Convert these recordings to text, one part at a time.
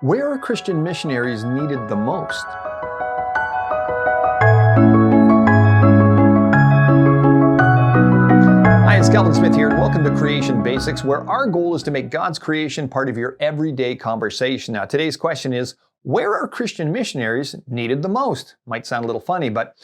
Where are Christian missionaries needed the most? Hi, it's Calvin Smith here, and welcome to Creation Basics, where our goal is to make God's creation part of your everyday conversation. Now, today's question is, where are Christian missionaries needed the most? Might sound a little funny, but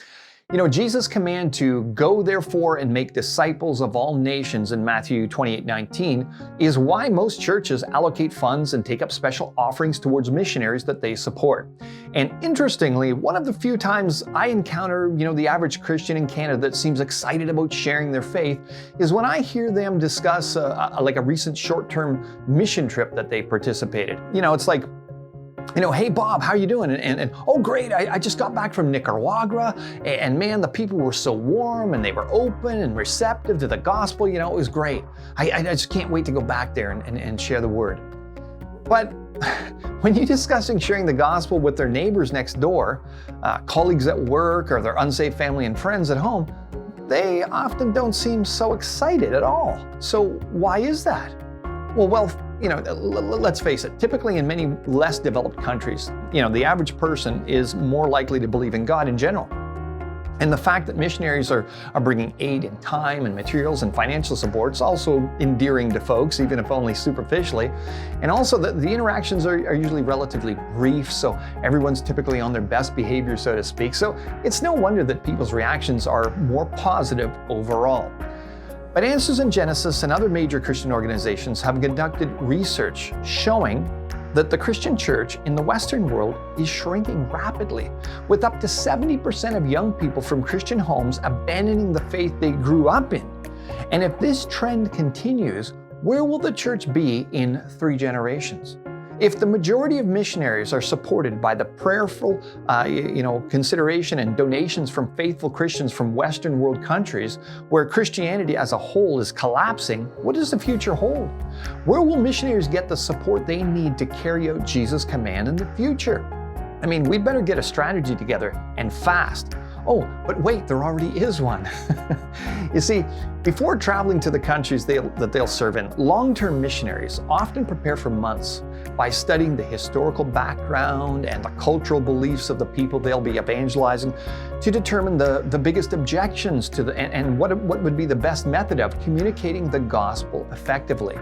Jesus' command to go therefore and make disciples of all nations in Matthew 28:19 is why most churches allocate funds and take up special offerings towards missionaries that they support. And interestingly, one of the few times I encounter, the average Christian in Canada that seems excited about sharing their faith is when I hear them discuss a recent short-term mission trip that they participated. It's like, hey Bob, how you doing? And oh great, I just got back from Nicaragua, and man, the people were so warm and they were open and receptive to the gospel. It was great. I just can't wait to go back there and share the word. But when you're discussing sharing the gospel with their neighbors next door, colleagues at work, or their unsaved family and friends at home, they often don't seem so excited at all. So why is that? Well, let's face it, typically in many less developed countries, the average person is more likely to believe in God in general. And the fact that missionaries are bringing aid in time and materials and financial support is also endearing to folks, even if only superficially. And also the interactions are usually relatively brief, so everyone's typically on their best behavior, so to speak. So it's no wonder that people's reactions are more positive overall. But Answers in Genesis and other major Christian organizations have conducted research showing that the Christian church in the Western world is shrinking rapidly, with up to 70% of young people from Christian homes abandoning the faith they grew up in. And if this trend continues, where will the church be in 3 generations? If the majority of missionaries are supported by the prayerful, consideration and donations from faithful Christians from Western world countries, where Christianity as a whole is collapsing, what does the future hold? Where will missionaries get the support they need to carry out Jesus' command in the future? We better get a strategy together, and fast. Oh, but wait, there already is one. You see, before traveling to the countries that they'll serve in, long-term missionaries often prepare for months by studying the historical background and the cultural beliefs of the people they'll be evangelizing to determine the biggest objections to and what would be the best method of communicating the gospel effectively.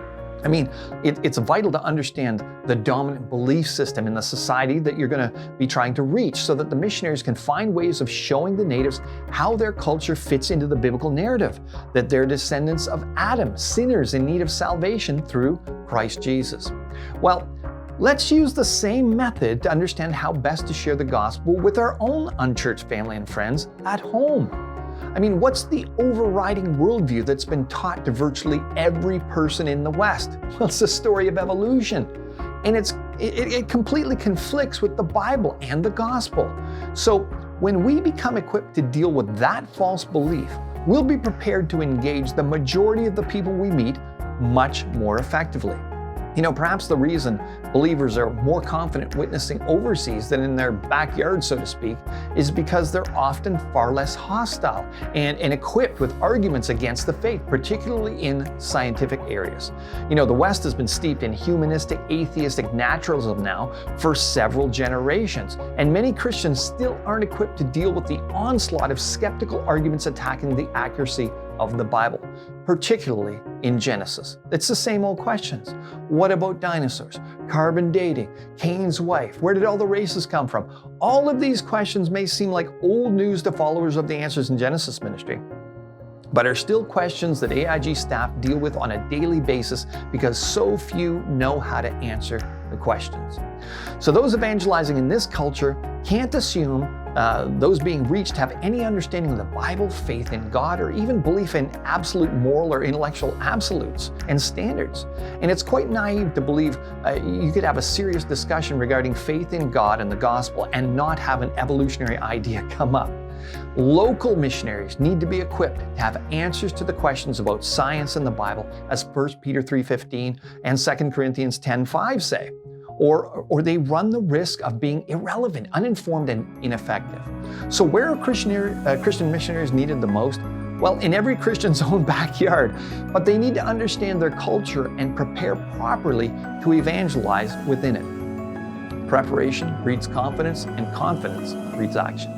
It's vital to understand the dominant belief system in the society that you're going to be trying to reach, so that the missionaries can find ways of showing the natives how their culture fits into the biblical narrative, that they're descendants of Adam, sinners in need of salvation through Christ Jesus. Well, let's use the same method to understand how best to share the gospel with our own unchurched family and friends at home. What's the overriding worldview that's been taught to virtually every person in the West? Well, it's the story of evolution. And it completely conflicts with the Bible and the gospel. So when we become equipped to deal with that false belief, we'll be prepared to engage the majority of the people we meet much more effectively. Perhaps the reason believers are more confident witnessing overseas than in their backyard, so to speak, is because they're often far less hostile and equipped with arguments against the faith, particularly in scientific areas. The West has been steeped in humanistic, atheistic naturalism now for several generations, and many Christians still aren't equipped to deal with the onslaught of skeptical arguments attacking the accuracy of the Bible, particularly in Genesis. It's the same old questions. What about dinosaurs? Carbon dating? Cain's wife? Where did all the races come from? All of these questions may seem like old news to followers of the Answers in Genesis ministry, but are still questions that AIG staff deal with on a daily basis because so few know how to answer the questions. So those evangelizing in this culture can't assume those being reached have any understanding of the Bible, faith in God, or even belief in absolute moral or intellectual absolutes and standards. And it's quite naive to believe you could have a serious discussion regarding faith in God and the gospel and not have an evolutionary idea come up. Local missionaries need to be equipped to have answers to the questions about science and the Bible, as 1 Peter 3:15 and 2 Corinthians 10:5 say. Or they run the risk of being irrelevant, uninformed, and ineffective. So where are Christian missionaries needed the most? Well, in every Christian's own backyard, but they need to understand their culture and prepare properly to evangelize within it. Preparation breeds confidence, and confidence breeds action.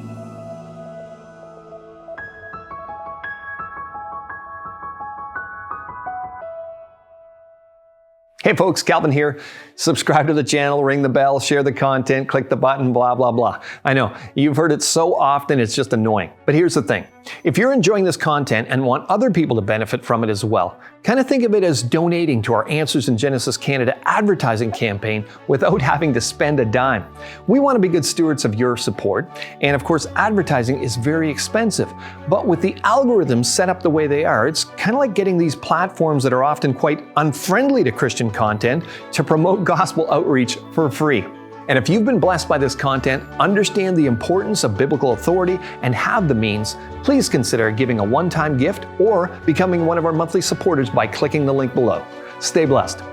Hey folks, Calvin here. Subscribe to the channel, ring the bell, share the content, click the button, blah, blah, blah. I know, you've heard it so often, it's just annoying. But here's the thing. If you're enjoying this content and want other people to benefit from it as well, kind of think of it as donating to our Answers in Genesis Canada advertising campaign without having to spend a dime. We want to be good stewards of your support. And of course, advertising is very expensive. But with the algorithms set up the way they are, it's kind of like getting these platforms that are often quite unfriendly to Christian content to promote gospel outreach for free. And if you've been blessed by this content, understand the importance of biblical authority, and have the means, please consider giving a one-time gift or becoming one of our monthly supporters by clicking the link below. Stay blessed.